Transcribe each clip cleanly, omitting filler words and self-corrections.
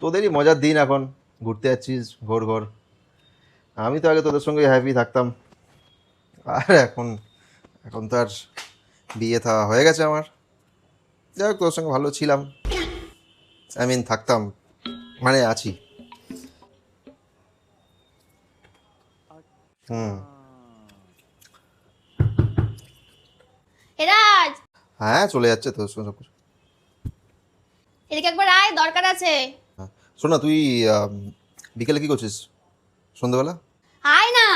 তোদেরই মজার দিন এখন, ঘুরতে যাচ্ছিস ঘোর ঘোর। আমি তো আগে তোদের সঙ্গে হ্যাপি থাকতাম, আর এখন এখন তো আর বিয়ে থা হয়ে গেছে আমার। যাই হোক, তোর সঙ্গে ভালো ছিলাম, থাকতাম, মানে আছি। হুম। এরাজ, হ্যাঁ, চলে যাচ্ছে তোর সঙ্গে সব কিছু। এদিকে একবার আয়, দরকার আছে। হ্যাঁ, শোন না, তুই বিকেলে কি করছিস সন্ধ্যেবেলা? আয় না।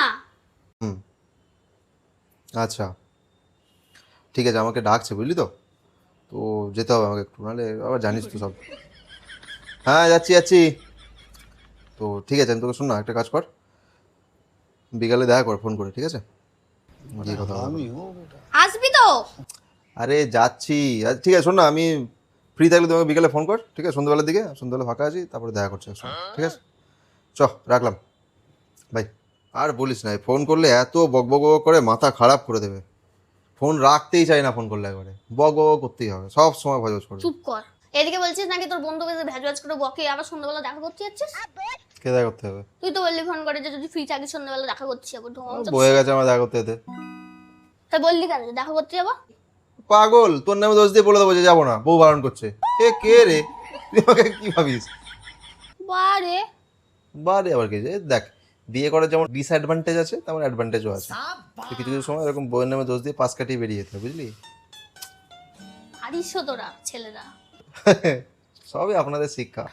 হুম। আচ্ছা, ঠিক আছে, আমাকে ডাকছে বুঝলি তো, তো যেতে হবে আমাকে একটু, নাহলে আবার জানিস তো সব। হ্যাঁ, যাচ্ছি যাচ্ছি। তো ঠিক আছে, আমি তোকে শোন না, একটা কাজ কর, বিকালে দেখা কর ফোন করে, ঠিক আছে? গিয়ে কথা হবে। আসবি তো? আরে যাচ্ছি। ঠিক আছে, শোন না, আমি ফ্রি থাকলে তোমাকে বিকালে ফোন কর, ঠিক আছে? সন্ধ্যাবেলার দিকে, সন্ধ্যাবেলা ফাঁকা আছি, তারপরে দেখা করছি একসঙ্গে, ঠিক আছে? চ, রাখলাম, বাই। আর বলিস না, ফোন করলে এত বক বক বক করে, মাথা খারাপ করে দেবে। ফোন রাখতেই চাই না, ফোন করলে একবারে বক বক করতেই হবে, সব সময় ভয় করবে। চুপ কর। এদিকে বলছিস নাকি তোর বন্ধুকে যে ভ্যাজ ভ্যাজ করে বকে, আবার সন্ধ্যাবেলা দেখা করতে যাচ্ছিস? কে দেখা করতে হবে? তুই তো বললি ফোন করে যে যদি ফ্রি থাকিস সন্ধ্যাবেলা দেখা করতে যাবো। বয়ে গেছে আমার দেখা করতে যেতে। তাই বললি কেন যে দেখা করতে যাবো? পাগল, তোর নামে দোষ দিয়ে বলে দেবো যে যাবো না, বউ বারণ করছে। এ কে রে, তুই আমাকে কি ভাবিস? বারে, বারে আবার কি যে, দেখ, বিয়ে করার যেমন ডিসঅ্যাডভান্টেজ আছে, তেমন অ্যাডভান্টেজও আছে। তো কিছু কিছু সময় এরকম বউয়ের নামে দোষ দিয়ে পাশ কাটিয়ে বেরিয়ে যেতে হবে, বুঝলি? হারিস তোরা ছেলেরা। সবই আপনাদের শিক্ষা।